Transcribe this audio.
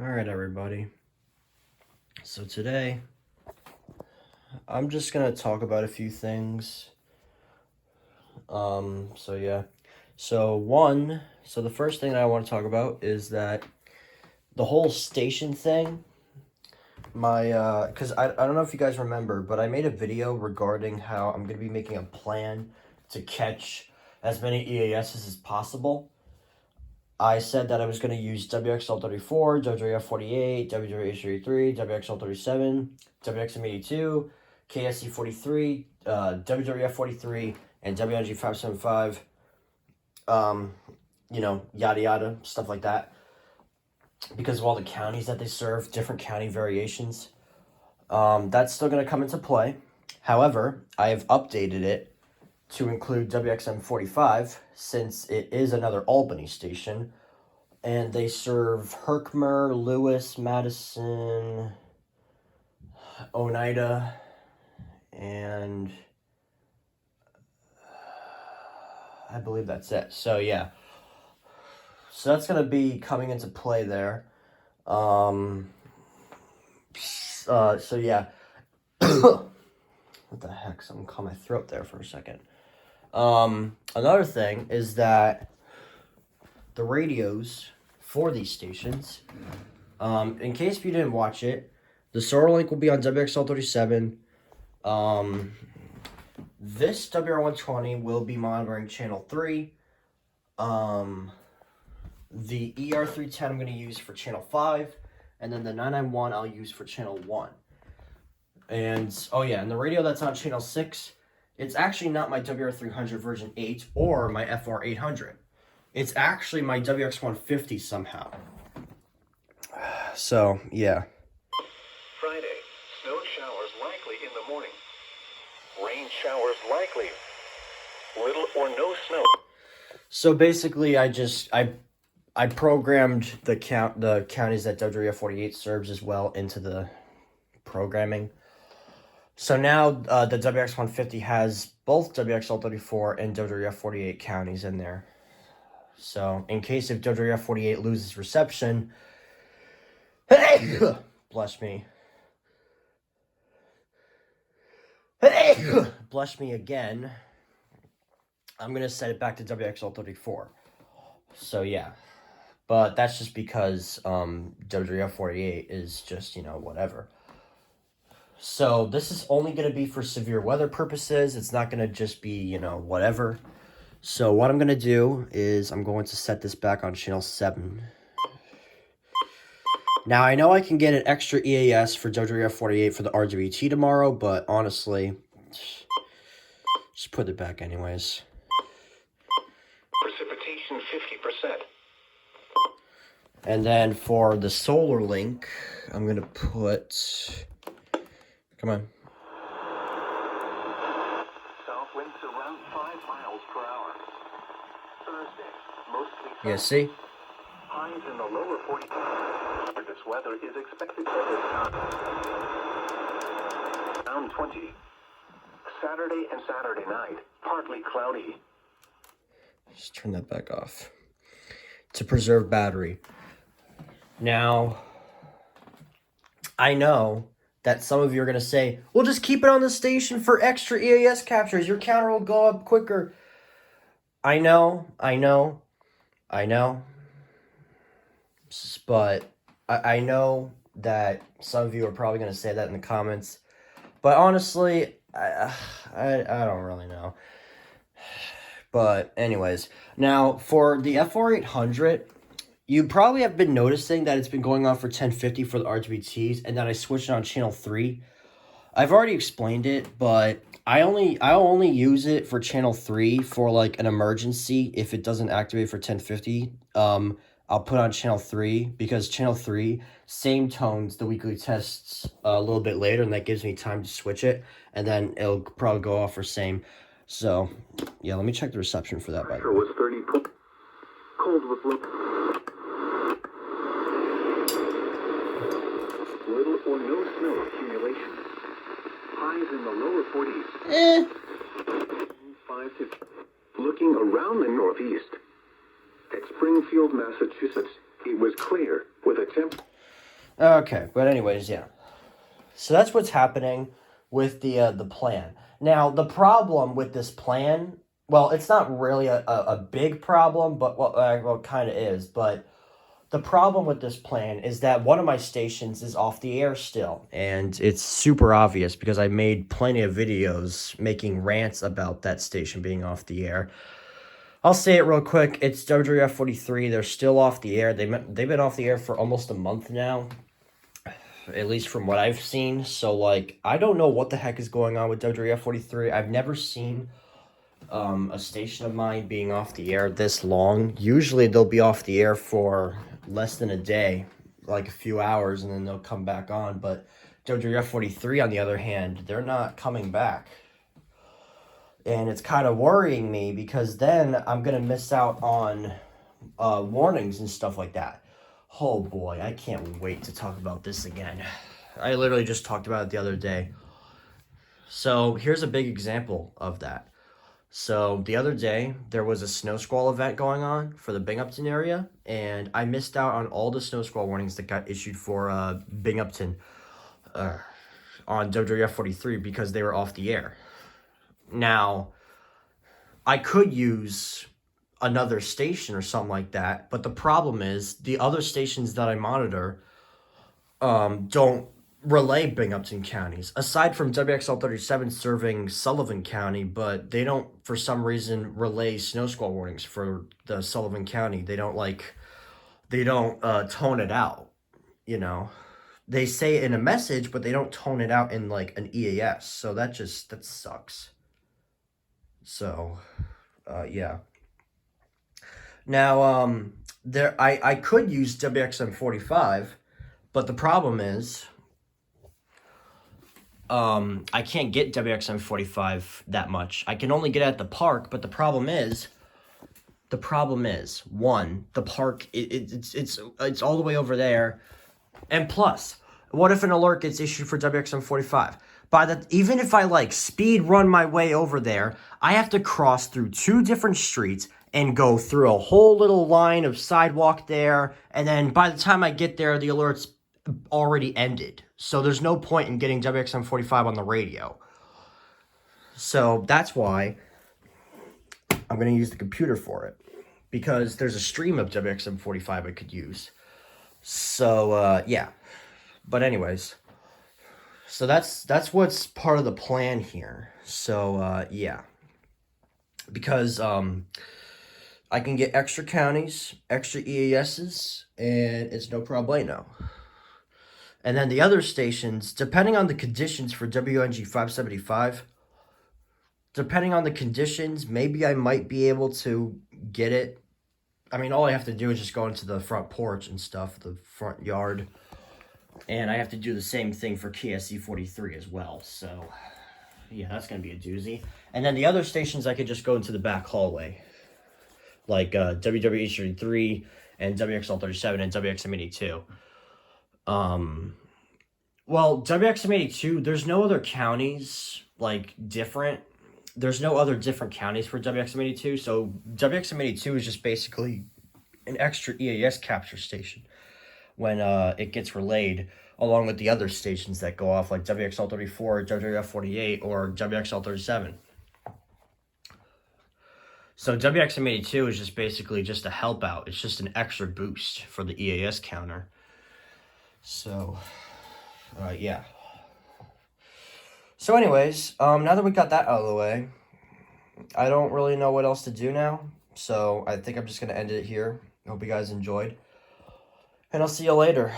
Alright, everybody. So today, I'm just gonna talk about a few things. So yeah. So the first thing that I want to talk about is that the whole station thing, because I don't know if you guys remember, but I made a video regarding how I'm gonna be making a plan to catch as many EASs as possible. I said that I was going to use WXL34, WWF48, WWH33, WXL37, WXM82, KSC43, WWF43, and WNG575. Yada yada, stuff like that. Because of all the counties that they serve, different county variations. That's still going to come into play. However, I have updated it to include WXM45 since it is another Albany station. And they serve Herkimer, Lewis, Madison, Oneida, and I believe that's it. So yeah. So that's going to be coming into play there. So yeah. What the heck? Something caught my throat there for a second. Another thing is that the radios for these stations, in case you didn't watch it, the SolarLink will be on WXL37. This WR120 will be monitoring channel 3. The ER310 I'm going to use for channel 5. And then the 991 I'll use for channel 1. And, oh yeah, and the radio that's on channel 6, it's actually not my WR300 version 8 or my FR800. It's actually my WX150 somehow. So, yeah. Friday, snow showers likely in the morning. Rain showers likely. Little or no snow. So basically, I programmed the counties that WWF48 serves as well into the programming. So now the WX150 has both WXL34 and WWF48 counties in there. So in case if WWF48 loses reception, bless me. Bless me again. I'm going to set it back to WXL34. So yeah. But that's just because WWF48 is just, whatever. So this is only going to be for severe weather purposes. It's not going to just be, whatever. So what I'm going to do is I'm going to set this back on channel 7. Now, I know I can get an extra EAS for WWF48 for the RWT tomorrow, but honestly, just put it back anyways. Precipitation 50%. And then for the SolarLink, I'm going to put... Come on. South winds around 5 miles per hour. Thursday, mostly sunny. Yeah, see? Highs in the lower 40. This weather is expected at this time. Around 20. Saturday and Saturday night, partly cloudy. Just turn that back off. To preserve battery. Now, I know that some of you are going to say, well, just keep it on the station for extra EAS captures. Your counter will go up quicker. I know. But I know that some of you are probably going to say that in the comments. But honestly, I don't really know. But anyways, now for the FR800, you probably have been noticing that it's been going on for 1050 for the RWTs, and then I switched it on channel 3. I've already explained it, but I'll only use it for channel 3 for like an emergency if it doesn't activate for 1050. I'll put on channel 3 because channel 3, same tones, the weekly tests a little bit later, and that gives me time to switch it, and then it'll probably go off for same. So, yeah, let me check the reception for that, by the way. Was 30. Cold with low. Little or no snow accumulation. Highs in the lower 40s. 5 to... Looking around the northeast. At Springfield, Massachusetts, it was clear with a temp... Okay, but anyways, yeah. So that's what's happening with the plan. Now, the problem with this plan, well, it's not really a big problem, but well, it kind of is. But the problem with this plan is that one of my stations is off the air still, and it's super obvious because I made plenty of videos making rants about that station being off the air. I'll say it real quick. It's WWF 43. They're still off the air. They've been off the air for almost a month now, at least from what I've seen. So, like, I don't know what the heck is going on with WWF 43. I've never seen a station of mine being off the air this long. Usually they'll be off the air for less than a day, like a few hours, and then they'll come back on. But WWF 43, on the other hand, they're not coming back. And it's kind of worrying me because then I'm going to miss out on warnings and stuff like that. Oh boy, I can't wait to talk about this again. I literally just talked about it the other day. So here's a big example of that. So the other day, there was a snow squall event going on for the Binghamton area, and I missed out on all the snow squall warnings that got issued for Binghamton on WWF 43 because they were off the air. Now, I could use another station or something like that, but the problem is the other stations that I monitor don't relay Binghamton counties, aside from WXL 37 serving Sullivan County, but they don't, for some reason, relay snow squall warnings for the Sullivan County. They don't tone it out, you know. They say it in a message, but they don't tone it out in like an EAS. So that sucks. So, yeah. Now, I could use WXM 45, but the problem is, I can't get WXM 45 that much. I can only get it at the park, but the problem is, one, the park, it's all the way over there, and plus, what if an alert gets issued for WXM 45? Even if I like speed run my way over there, I have to cross through 2 different streets and go through a whole little line of sidewalk there, and then by the time I get there, the alert's already ended. So there's no point in getting WXM 45 on the radio. So that's why I'm going to use the computer for it, because there's a stream of WXM 45 I could use. So, yeah. But anyways, so that's what's part of the plan here. So, yeah. Because, I can get extra counties, extra EASs, and it's no problemo. And then the other stations, depending on the conditions for WNG 575, depending on the conditions, maybe I might be able to get it. I mean, all I have to do is just go into the front porch and stuff, the front yard. And I have to do the same thing for KSC 43 as well. So, yeah, that's going to be a doozy. And then the other stations, I could just go into the back hallway. Like WWH 33 and WXL 37 and WXM 82. Well, WXM 82, there's no other counties, like, different. There's no other different counties for WXM 82, so WXM 82 is just basically an extra EAS capture station when it gets relayed along with the other stations that go off, like WXL 34, WWF 48, or WXL 37. So WXM 82 is just basically just a help out. It's just an extra boost for the EAS counter. So, yeah. So anyways, now that we got that out of the way, I don't really know what else to do now. So I think I'm just going to end it here. Hope you guys enjoyed. And I'll see you later.